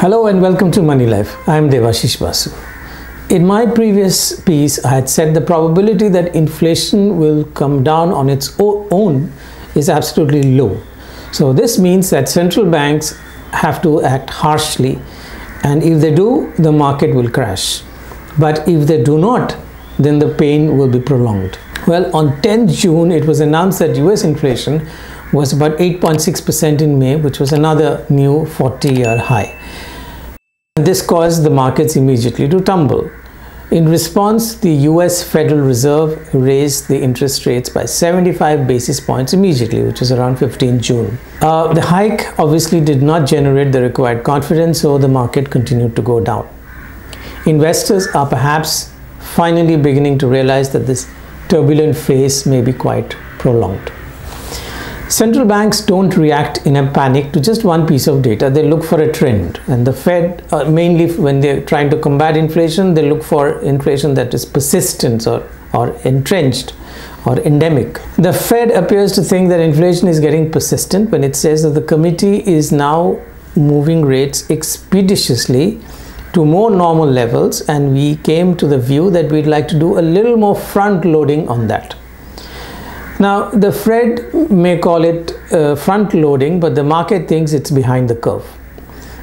Hello and welcome to Moneylife. I am Debashis Basu. In my previous piece, I had said the probability that inflation will come down on its own is absolutely low. So this means that central banks have to act harshly, and if they do, the market will crash. But if they do not, then the pain will be prolonged. Well, on 10th June, it was announced that US inflation was about 8.6% in May, which was another new 40-year high. This caused the markets immediately to tumble. In response, the US Federal Reserve raised the interest rates by 75 basis points immediately, which was around 15 June. The hike obviously did not generate the required confidence, so the market continued to go down. Investors are perhaps finally beginning to realize that this turbulent phase may be quite prolonged. Central banks don't react in a panic to just one piece of data. They look for a trend, and the Fed, mainly when they're trying to combat inflation, they look for inflation that is persistent or entrenched or endemic. The Fed appears to think that inflation is getting persistent when it says that the committee is now moving rates expeditiously to more normal levels, and we came to the view that we'd like to do a little more front loading on that. Now, the Fed may call it front loading, but the market thinks it's behind the curve.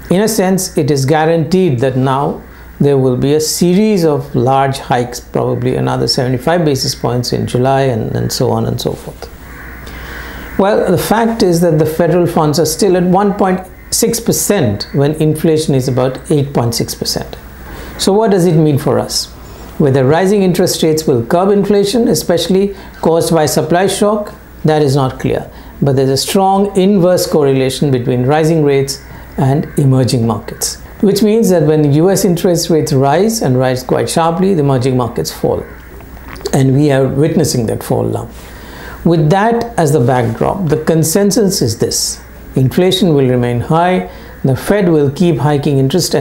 In a sense, it is guaranteed that now there will be a series of large hikes, probably another 75 basis points in July and so on and so forth. Well, the fact is that the federal funds are still at 1.6% when inflation is about 8.6%. So what does it mean for us? Whether rising interest rates will curb inflation, especially caused by supply shock, that is not clear. But there's a strong inverse correlation between rising rates and emerging markets, which means that when US interest rates rise and rise quite sharply, the emerging markets fall. And we are witnessing that fall now. With that as the backdrop, the consensus is this: inflation will remain high, the Fed will keep hiking interest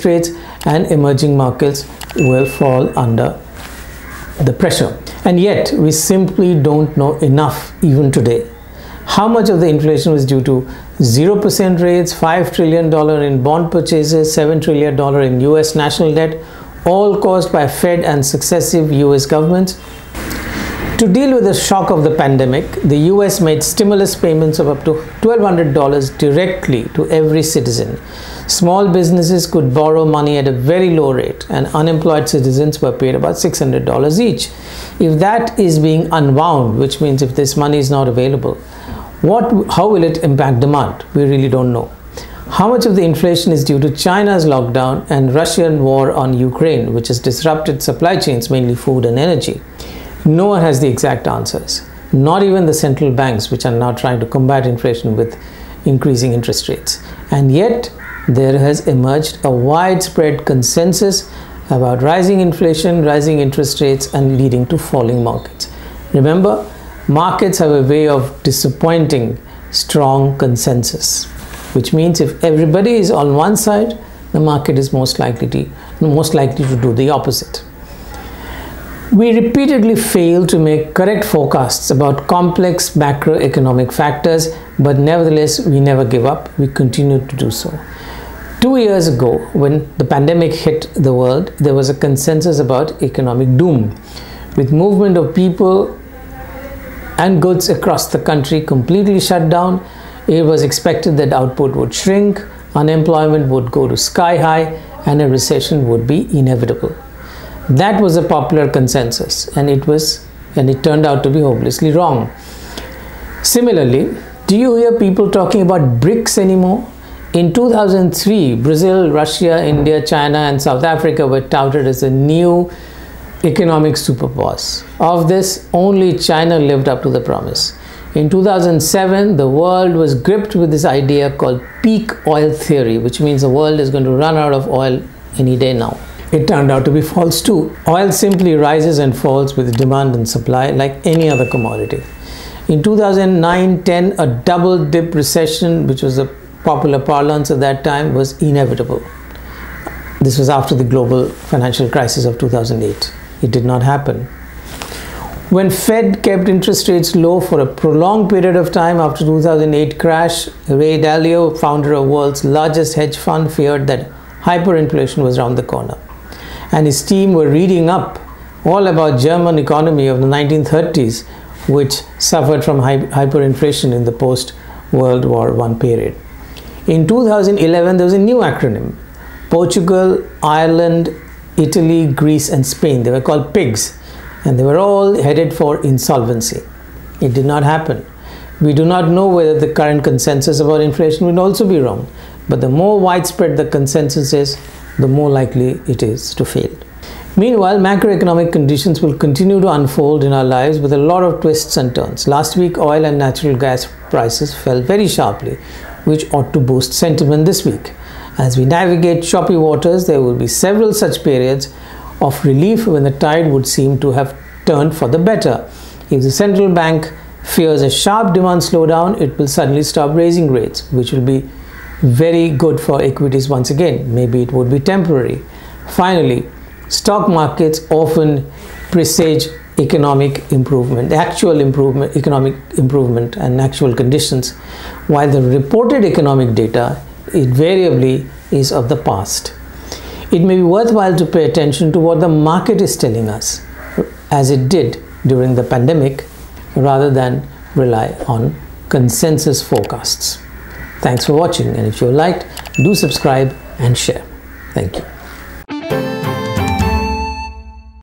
rates, and emerging markets will fall under the pressure. And yet, we simply don't know enough even today. How much of the inflation was due to 0% rates, $5 trillion in bond purchases, $7 trillion in US national debt, all caused by Fed and successive US governments? To deal with the shock of the pandemic, the US made stimulus payments of up to $1,200 directly to every citizen. Small businesses could borrow money at a very low rate, and unemployed citizens were paid about $600 each. If that is being unwound, which means if this money is not available, how will it impact demand? We really don't know. How much of the inflation is due to China's lockdown and Russian war on Ukraine, which has disrupted supply chains, mainly food and energy? No one has the exact answers, not even the central banks, which are now trying to combat inflation with increasing interest rates. And yet, there has emerged a widespread consensus about rising inflation, rising interest rates, and leading to falling markets. Remember, markets have a way of disappointing strong consensus, which means if everybody is on one side, the market is most likely to do the opposite. We repeatedly fail to make correct forecasts about complex macroeconomic factors, but nevertheless, we never give up. We continue to do so. 2 years ago, when the pandemic hit the world, there was a consensus about economic doom. With movement of people and goods across the country completely shut down, it was expected that output would shrink, unemployment would go to sky high, and a recession would be inevitable. That was a popular consensus, and it turned out to be hopelessly wrong. Similarly, do you hear people talking about BRICS anymore? In 2003, Brazil, Russia, India, China, and South Africa were touted as the new economic superpowers. Of this, only China lived up to the promise. In 2007, the world was gripped with this idea called peak oil theory, which means the world is going to run out of oil any day now. It turned out to be false too. Oil simply rises and falls with demand and supply like any other commodity. In 2009-10, a double dip recession, which was a popular parlance at that time, was inevitable. This was after the global financial crisis of 2008. It did not happen. When Fed kept interest rates low for a prolonged period of time after 2008 crash, Ray Dalio, founder of world's largest hedge fund, feared that hyperinflation was around the corner. And his team were reading up all about German economy of the 1930s, which suffered from hyperinflation in the post-World War I period. In 2011, there was a new acronym: Portugal, Ireland, Italy, Greece, and Spain. They were called PIGS, and they were all headed for insolvency. It did not happen. We do not know whether the current consensus about inflation will also be wrong, but the more widespread the consensus is, the more likely it is to fail. Meanwhile, macroeconomic conditions will continue to unfold in our lives with a lot of twists and turns. Last week, oil and natural gas prices fell very sharply, which ought to boost sentiment this week. As we navigate choppy waters, there will be several such periods of relief when the tide would seem to have turned for the better. If the central bank fears a sharp demand slowdown, it will suddenly stop raising rates, which will be very good for equities once again. Maybe it would be temporary. Finally, stock markets often presage economic improvement, economic improvement and actual conditions, while the reported economic data invariably is of the past. It may be worthwhile to pay attention to what the market is telling us, as it did during the pandemic, rather than rely on consensus forecasts. Thanks for watching, and if you liked, do subscribe and share. Thank you.